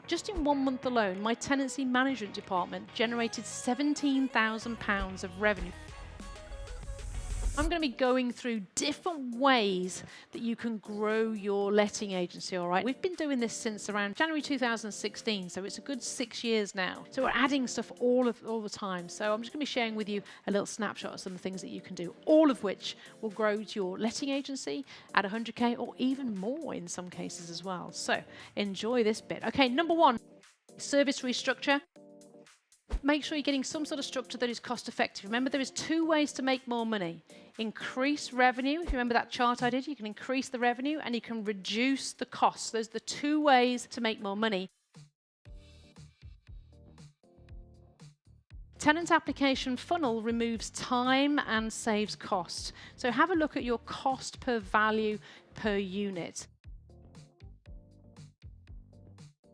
Just in 1 month alone, my tenancy management department generated £17,000 of revenue. I'm going to be going through different ways that you can grow your letting agency, all right? We've been doing this since around January 2016, so it's a good 6 years now. So we're adding stuff all the time. So I'm just going to be sharing with you a little snapshot of some of the things that you can do, all of which will grow to your letting agency at 100K or even more in some cases as well. So enjoy this bit. Okay, number one, service restructure. Make sure you're getting some sort of structure that is cost effective. Remember, there is 2 ways to make more money. Increase revenue. If you remember that chart I did, you can increase the revenue and you can reduce the costs. Those are the 2 ways to make more money. Tenant application funnel removes time and saves cost. So have a look at your cost per value per unit.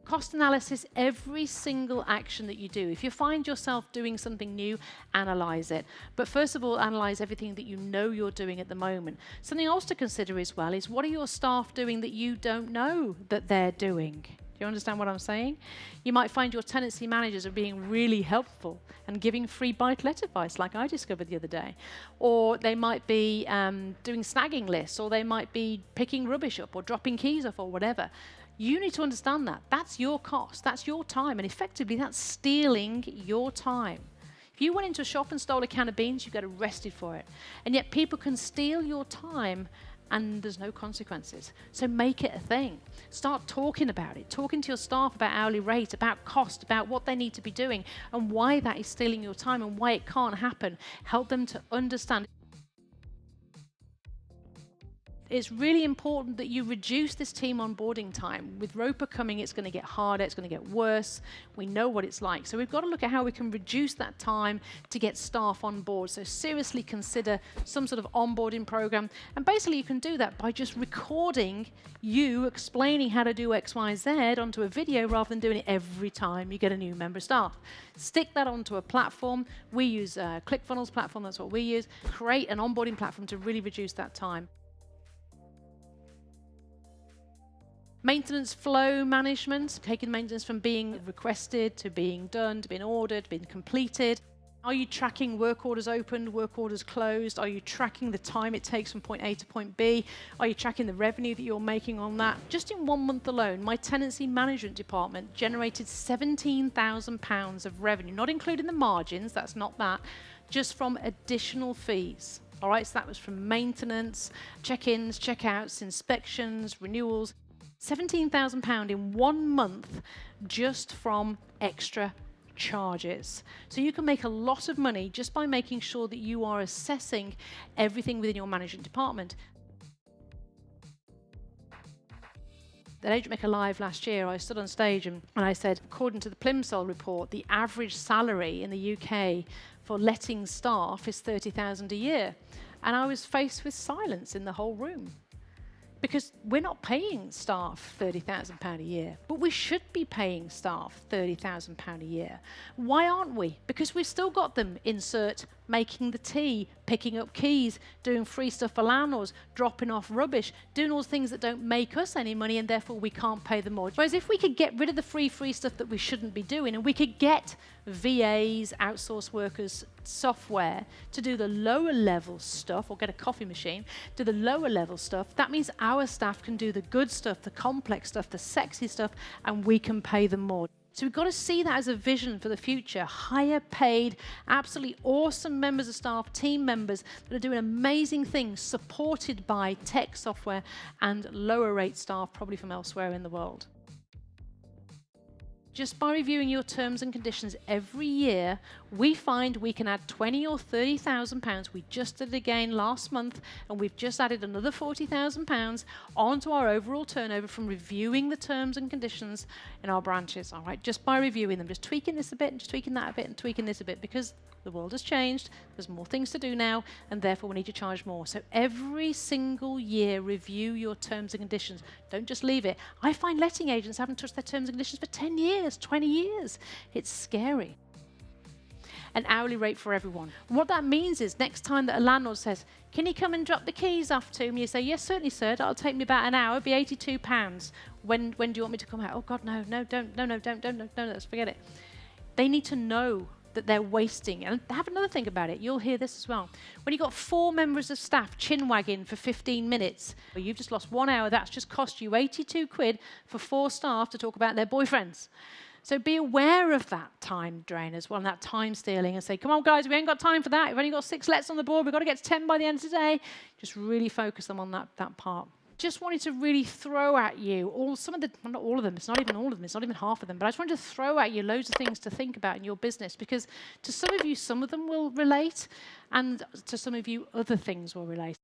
Cost analysis, every single action that you do. If you find yourself doing something new, analyze it. But first of all, analyze everything that you know you're doing at the moment. Something else to consider as well is, what are your staff doing that you don't know that they're doing? Do you understand what I'm saying? You might find your tenancy managers are being really helpful and giving free buy-to-let advice, like I discovered the other day. Or they might be doing snagging lists, or they might be picking rubbish up or dropping keys off or whatever. You need to understand that. That's your cost. That's your time. And effectively, that's stealing your time. If you went into a shop and stole a can of beans, you get arrested for it. And yet people can steal your time and there's no consequences. So make it a thing. Start talking about it. Talking to your staff about hourly rate, about cost, about what they need to be doing and why that is stealing your time and why it can't happen. Help them to understand. It's really important that you reduce this team onboarding time. With Roper coming, it's going to get harder, it's going to get worse. We know what it's like. So we've got to look at how we can reduce that time to get staff on board. So seriously consider some sort of onboarding program. And basically you can do that by just recording you explaining how to do X, Y, Z onto a video rather than doing it every time you get a new member of staff. Stick that onto a platform. We use ClickFunnels platform, that's what we use. Create an onboarding platform to really reduce that time. Maintenance flow management, taking maintenance from being requested to being done, to being ordered, being completed. Are you tracking work orders opened, work orders closed? Are you tracking the time it takes from point A to point B? Are you tracking the revenue that you're making on that? Just in 1 month alone, my tenancy management department generated £17,000 of revenue, not including the margins, that's not that, just from additional fees. All right, so that was from maintenance, check-ins, check-outs, inspections, renewals. £17,000 in 1 month just from extra charges. So you can make a lot of money just by making sure that you are assessing everything within your management department. At Rainmaker Live last year, I stood on stage and I said, according to the Plimsoll report, the average salary in the UK for letting staff is £30,000 a year. And I was faced with silence in the whole room. Because we're not paying staff £30,000 a year, but we should be paying staff £30,000 a year. Why aren't we? Because we've still got them, insert making the tea, picking up keys, doing free stuff for landlords, dropping off rubbish, doing all the things that don't make us any money and therefore we can't pay them more. Whereas if we could get rid of the free stuff that we shouldn't be doing and we could get VAs, outsourced workers, software to do the lower level stuff, or get a coffee machine, do the lower level stuff, that means our staff can do the good stuff, the complex stuff, the sexy stuff, and we can pay them more. So we've got to see that as a vision for the future. Higher paid, absolutely awesome members of staff, team members that are doing amazing things, supported by tech software and lower rate staff, probably from elsewhere in the world. Just by reviewing your terms and conditions every year, we find we can add £20,000 or £30,000. We just did it again last month, and we've just added another £40,000 onto our overall turnover from reviewing the terms and conditions in our branches. All right, just by reviewing them, just tweaking this a bit, and just tweaking that a bit, and tweaking this a bit, because the world has changed, there's more things to do now, and therefore we need to charge more. So every single year, review your terms and conditions. Don't just leave it. I find letting agents haven't touched their terms and conditions for 10 years, 20 years. It's scary. an hourly rate for everyone. And what that means is next time that a landlord says, can you come and drop the keys off to me? You say, yes, certainly, sir. That'll take me about an hour. It'll be £82. When do you want me to come out? Oh, God, no, don't, let's forget it. They need to know that they're wasting. And have another think about it. You'll hear this as well. When you've got 4 members of staff chin-wagging for 15 minutes, well, you've just lost 1 hour. That's just cost you 82 quid for 4 staff to talk about their boyfriends. So be aware of that time drain as well, and that time stealing, and say, come on, guys, we ain't got time for that. We've only got 6 lets on the board. We've got to get to 10 by the end of today. Just really focus them on that part. Just wanted to really throw at you not all of them, it's not even all of them, it's not even half of them, but I just wanted to throw at you loads of things to think about in your business, because to some of you, some of them will relate, and to some of you, other things will relate.